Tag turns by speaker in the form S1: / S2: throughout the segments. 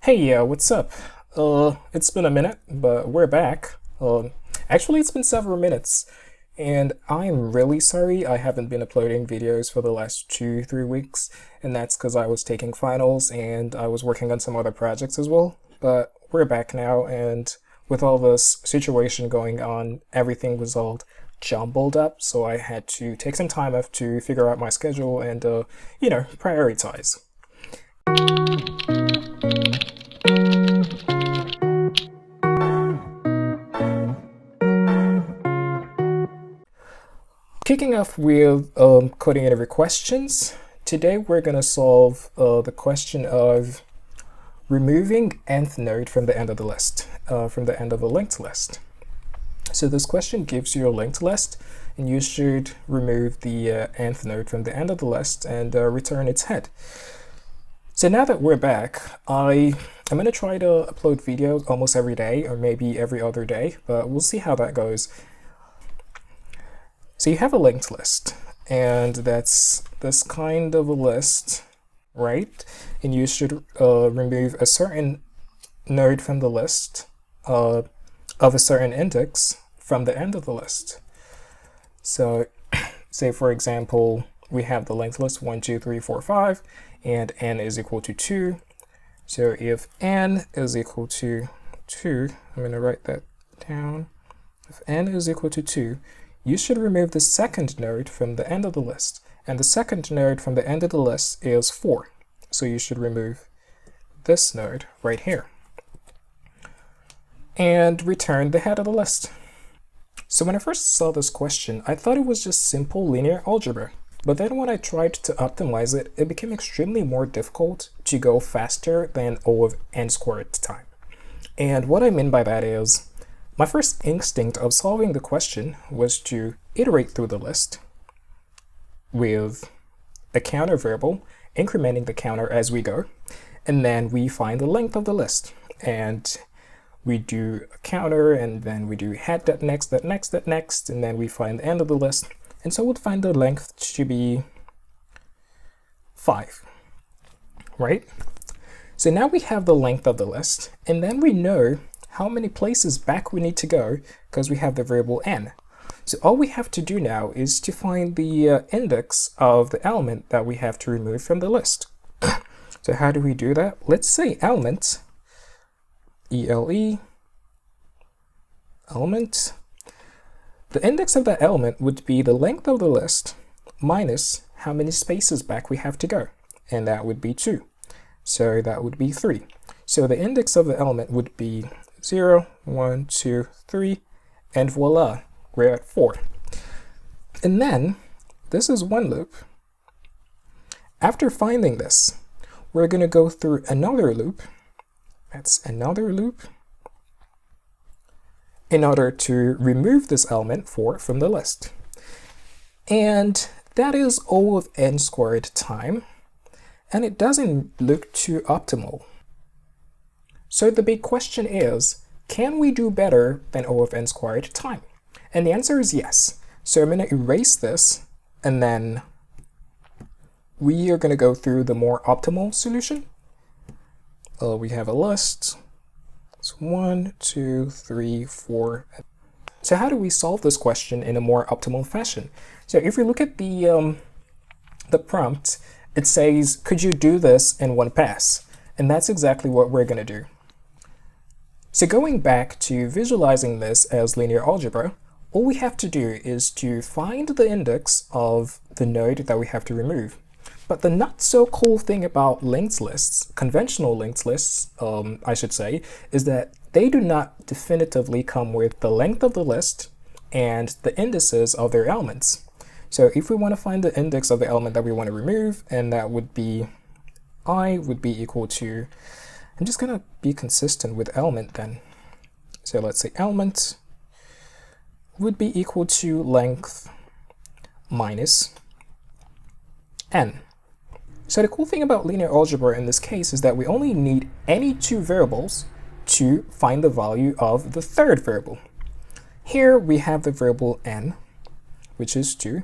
S1: Hey, what's up? It's been a minute, but we're back. Actually, it's been several minutes, and I'm really sorry I haven't been uploading videos for the last 2, 3 weeks, and that's because I was taking finals and I was working on some other projects as well. But we're back now, and with all this situation going on, everything was all jumbled up, so I had to take some time off to figure out my schedule and, prioritize. Kicking off with coding interview questions, today we're going to solve the question of removing nth node from the end of the list, from the end of a linked list. So this question gives you a linked list, and you should remove the nth node from the end of the list and return its head. So now that we're back, I'm going to try to upload videos almost every day, or maybe every other day, but we'll see how that goes. So you have a linked list, and that's this kind of a list, right? And you should remove a certain node from the list of a certain index from the end of the list. So say, for example, we have the linked list 1, 2, 3, 4, 5, and n is equal to 2. So if n is equal to 2, I'm going to write that down. If n is equal to 2, you should remove the second node from the end of the list. And the second node from the end of the list is 4. So you should remove this node right here. And return the head of the list. So when I first saw this question, I thought it was just simple linear algebra. But then when I tried to optimize it, it became extremely more difficult to go faster than O of n squared time. And what I mean by that is, my first instinct of solving the question was to iterate through the list with a counter variable, incrementing the counter as we go, and then we find the length of the list. And we do a counter, and then we do head that next, and then we find the end of the list. And so we'll find the length to be 5, right? So now we have the length of the list, and then we know how many places back we need to go because we have the variable n. So all we have to do now is to find the index of the element that we have to remove from the list. So how do we do that? Let's say element, element. The index of that element would be the length of the list minus how many spaces back we have to go, and that would be 2. So that would be 3. So the index of the element would be 0, 1, 2, 3, and voila, we're at 4. And then, this is one loop. After finding this, we're going to go through another loop. That's another loop in order to remove this element 4 from the list. And that is O of n squared time, and it doesn't look too optimal. So the big question is, can we do better than O of n squared time? And the answer is yes. So I'm going to erase this, and then we are going to go through the more optimal solution. We have a list. It's 1, 2, 3, 4. So how do we solve this question in a more optimal fashion? So if we look at the prompt, it says, could you do this in one pass? And that's exactly what we're going to do. So going back to visualizing this as linear algebra, all we have to do is to find the index of the node that we have to remove. But the not so cool thing about linked lists, conventional linked lists, I should say, is that they do not definitively come with the length of the list and the indices of their elements. So if we want to find the index of the element that we want to remove, and that would be I would be equal to, I'm just going to be consistent with element then. So let's say element would be equal to length minus n. So the cool thing about linear algebra in this case is that we only need any 2 variables to find the value of the third variable. Here we have the variable n, which is 2,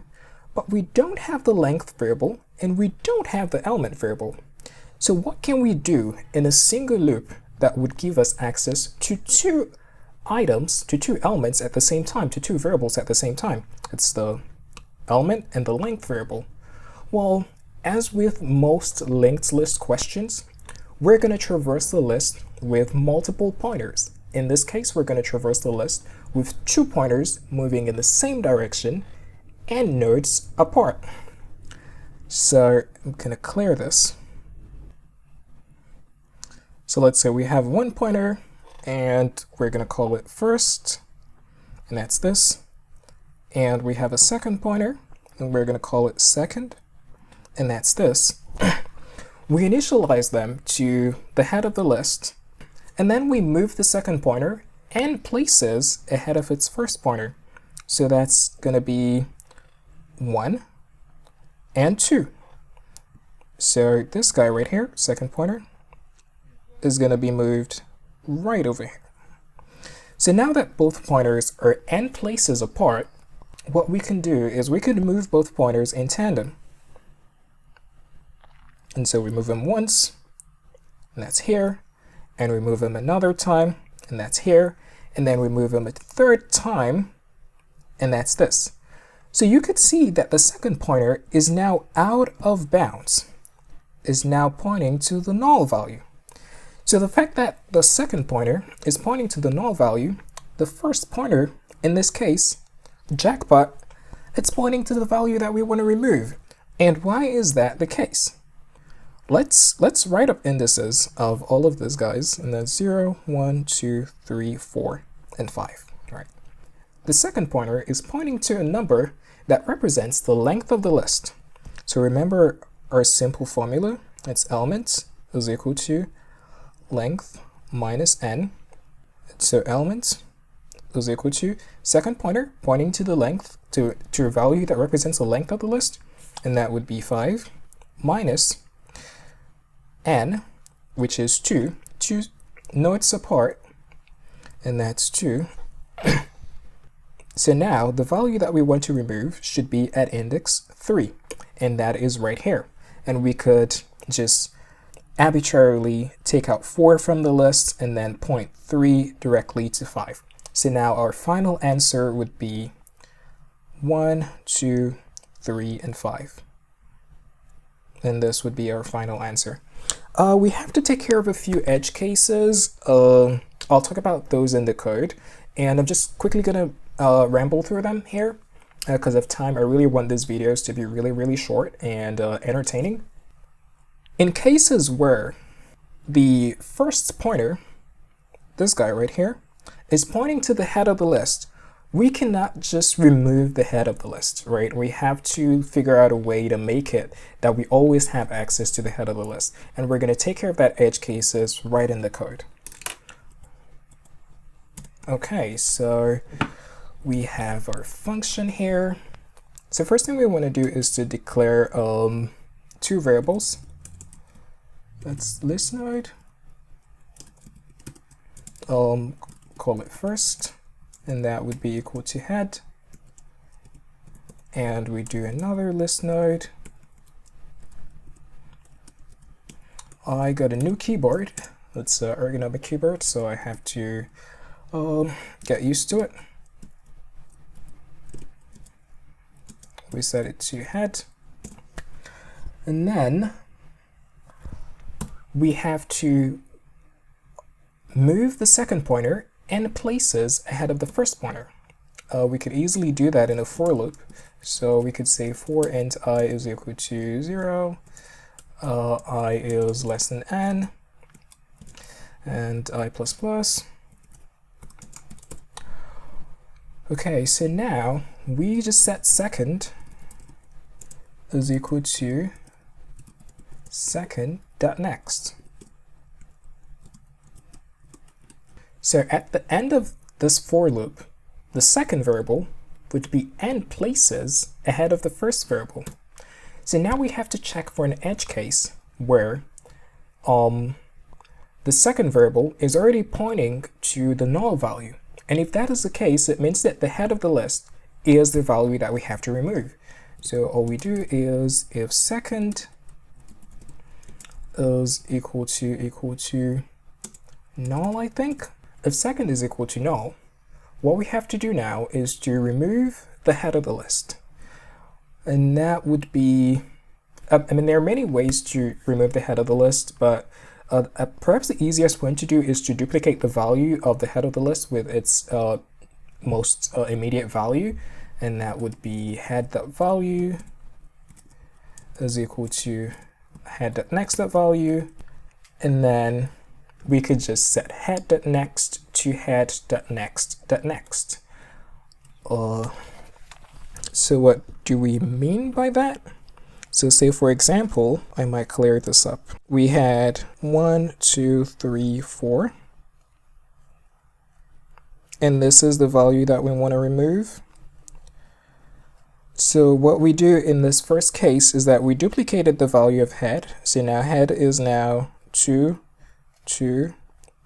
S1: but we don't have the length variable, and we don't have the element variable. So what can we do in a single loop that would give us access to two items, to two elements at the same time, to two variables at the same time? It's the element and the length variable. Well, as with most linked list questions, we're going to traverse the list with multiple pointers. In this case, we're going to traverse the list with 2 pointers moving in the same direction and nodes apart. So I'm going to clear this. So let's say we have 1 pointer and we're going to call it first, and that's this. And we have a 2nd pointer and we're going to call it second, and that's this. We initialize them to the head of the list, and then we move the 2nd pointer and places ahead of its 1st pointer. So that's going to be 1 and 2. So this guy right here, 2nd pointer, is going to be moved right over here. So now that both pointers are n places apart, what we can do is we can move both pointers in tandem. And so we move them once, and that's here, and we move them another time, and that's here, and then we move them a 3rd time, and that's this. So you could see that the 2nd pointer is now out of bounds, is now pointing to the null value. So the fact that the 2nd pointer is pointing to the null value, the 1st pointer, in this case, jackpot, it's pointing to the value that we want to remove. And why is that the case? Let's write up indices of all of these guys, and that's 0, 1, 2, 3, 4, and 5. Right. The 2nd pointer is pointing to a number that represents the length of the list. So remember our simple formula, it's element is equal to length minus n. So element is equal to 2nd pointer pointing to the length, to a value that represents the length of the list, and that would be 5, minus n, which is 2 nodes apart, and that's 2. So now the value that we want to remove should be at index 3, and that is right here. And we could just arbitrarily take out 4 from the list and then point 3 directly to 5. So now our final answer would be 1, 2, 3, and 5. And this would be our final answer. We have to take care of a few edge cases. I'll talk about those in the code, and I'm just quickly going to ramble through them here because of time. I really want these videos to be really short and entertaining. In cases where the 1st pointer, this guy right here, is pointing to the head of the list, we cannot just remove the head of the list, right? We have to figure out a way to make it that we always have access to the head of the list. And we're going to take care of that edge cases right in the code. Okay, so we have our function here. So first thing we want to do is to declare 2 variables. That's list node. Call it first, and that would be equal to head. And we do another list node. I got a new keyboard. It's an ergonomic keyboard, so I have to get used to it. We set it to head, and then we have to move the 2nd pointer n places ahead of the 1st pointer. We could easily do that in a for loop. So we could say for int I is equal to 0, I is less than n, and I++. Okay, so now we just set 2nd is equal to 2nd.next. So at the end of this for loop, the 2nd variable would be n places ahead of the 1st variable. So now we have to check for an edge case where the 2nd variable is already pointing to the null value. And if that is the case, it means that the head of the list is the value that we have to remove. So all we do is if 2nd is equal to null, I think. If second is equal to null, what we have to do now is to remove the head of the list. And that would be, I mean, there are many ways to remove the head of the list, but perhaps the easiest one to do is to duplicate the value of the head of the list with its most immediate value, and that would be head.value is equal to head.next.value, and then we could just set head.next to head.next.next. So what do we mean by that? So say, for example, I might clear this up. We had 1, 2, 3, 4. And this is the value that we want to remove. So what we do in this first case is that we duplicated the value of head. So now head is now 2, 2,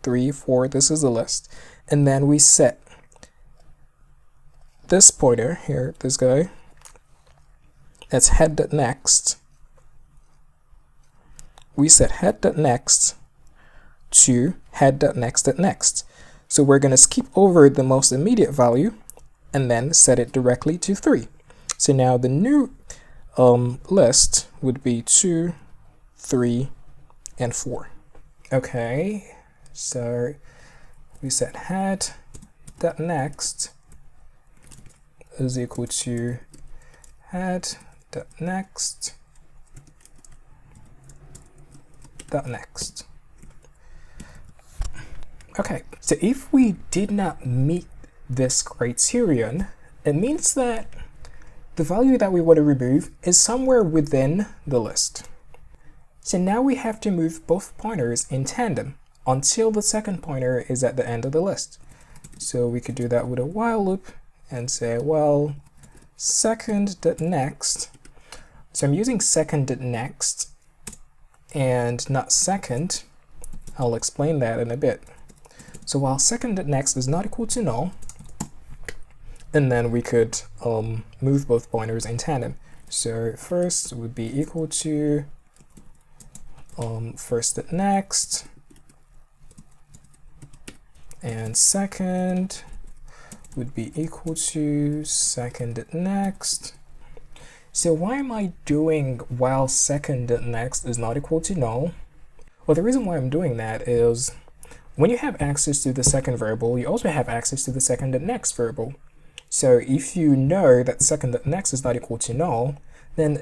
S1: 3, 4. This is the list. And then we set this pointer here, this guy, that's head.next. We set head.next to head.next.next. So we're going to skip over the most immediate value and then set it directly to 3. So now the new list would be 2, 3, and 4. Okay, so we set head.next is equal to head.next.next. Okay, so if we did not meet this criterion, it means that the value that we want to remove is somewhere within the list. So now we have to move both pointers in tandem until the second pointer is at the end of the list. So we could do that with a while loop and say, well, second.next. So I'm using second.next and not second. I'll explain that in a bit. So while second.next is not equal to null, and then we could move both pointers in tandem. So first would be equal to first.next, and second would be equal to second.next. So why am I doing while second.next is not equal to null? Well, the reason why I'm doing that is when you have access to the second variable, you also have access to the second.next variable. So if you know that second.next is not equal to null, then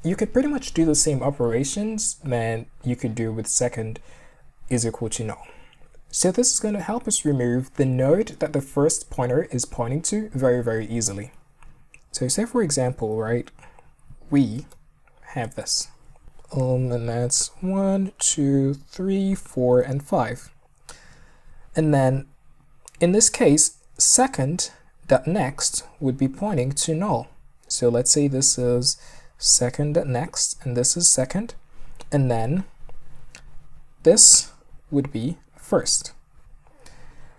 S1: you could pretty much do the same operations that you could do with second is equal to null. So this is going to help us remove the node that the first pointer is pointing to very, very easily. So say, for example, right, we have this. And that's 1, 2, 3, 4, and 5. And then in this case, second.next would be pointing to null. So let's say this is second.next and this is second, and then this would be first.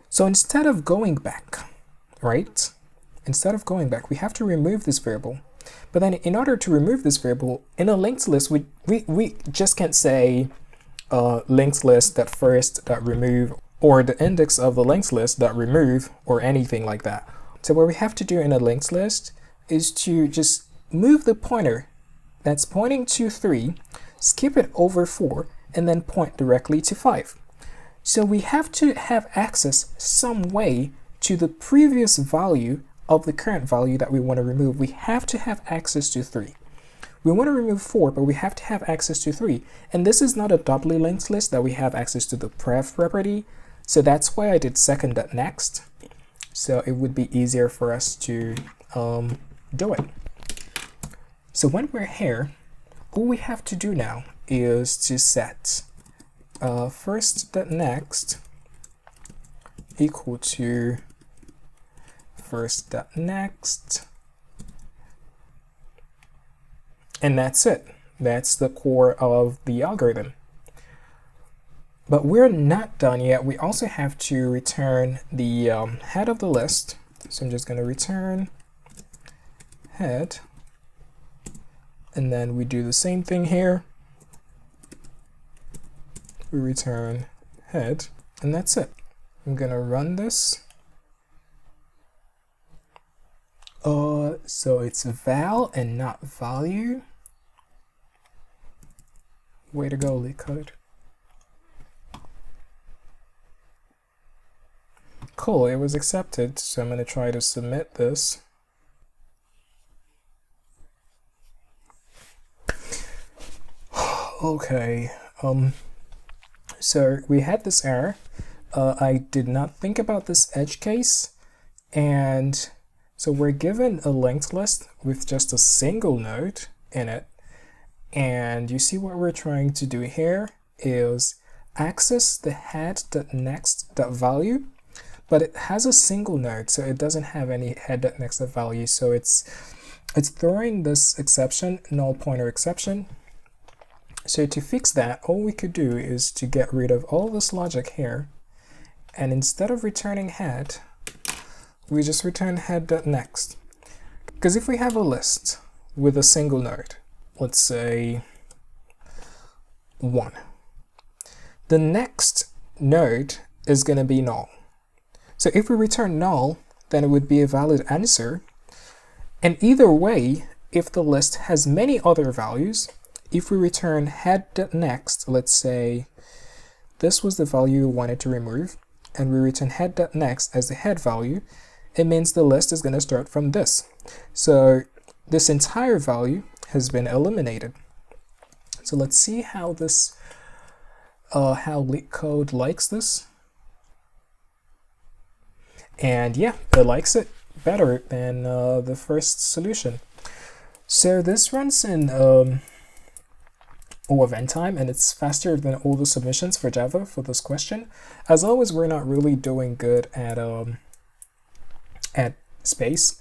S1: So instead of going back, right? Instead of going back, we have to remove this variable. But then in order to remove this variable, in a linked list, we just can't say linked list that first that remove, or the index of the linked list that remove, or anything like that. So what we have to do in a linked list is to just move the pointer that's pointing to 3, skip it over 4, and then point directly to 5. So we have to have access some way to the previous value of the current value that we want to remove. We have to have access to 3. We want to remove 4, but we have to have access to 3. And this is not a doubly linked list that we have access to the pref property. So that's why I did second.next. So it would be easier for us to do it. So when we're here, all we have to do now is to set first.next equal to first.next, and that's it. That's the core of the algorithm. But we're not done yet. We also have to return the head of the list. So I'm just going to return head, and then we do the same thing here. we return head, and that's it. I'm gonna run this. So it's val and not value. Way to go, LeetCode. Cool, it was accepted, so I'm gonna try to submit this. Okay, so we had this error. I did not think about this edge case, and so we're given a linked list with just a single node in it, and you see what we're trying to do here is access the head.next.value, but it has a single node, so it doesn't have any head.next.value, so it's throwing this exception, null pointer exception. So to fix that, all we could do is to get rid of all this logic here, and instead of returning head, we just return head.next. Because if we have a list with a single node, let's say 1, the next node is going to be null. So if we return null, then it would be a valid answer. And either way, if the list has many other values, if we return head.next, let's say this was the value we wanted to remove, and we return head.next as the head value, it means the list is going to start from this. So this entire value has been eliminated. So let's see how this, how LeetCode likes this. And yeah, it likes it better than the first solution. So this runs in O of n time, and it's faster than all the submissions for Java for this question. As always, we're not really doing good at space,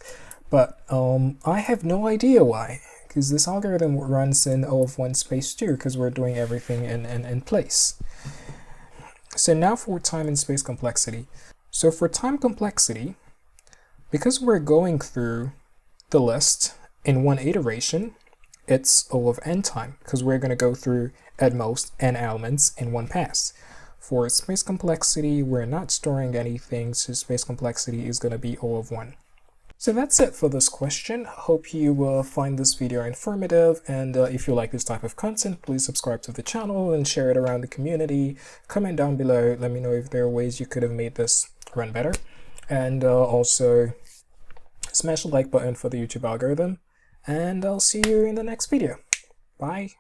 S1: but I have no idea why, because this algorithm runs in O of 1 space too, because we're doing everything in place. So now for time and space complexity. So for time complexity, because we're going through the list in one iteration, it's O of n time, because we're going to go through at most n elements in one pass. For space complexity, we're not storing anything, so space complexity is going to be O of 1. So that's it for this question. Hope you find this video informative, and if you like this type of content, please subscribe to the channel and share it around the community. Comment down below, let me know if there are ways you could have made this run better, and also smash the like button for the YouTube algorithm, and I'll see you in the next video. Bye!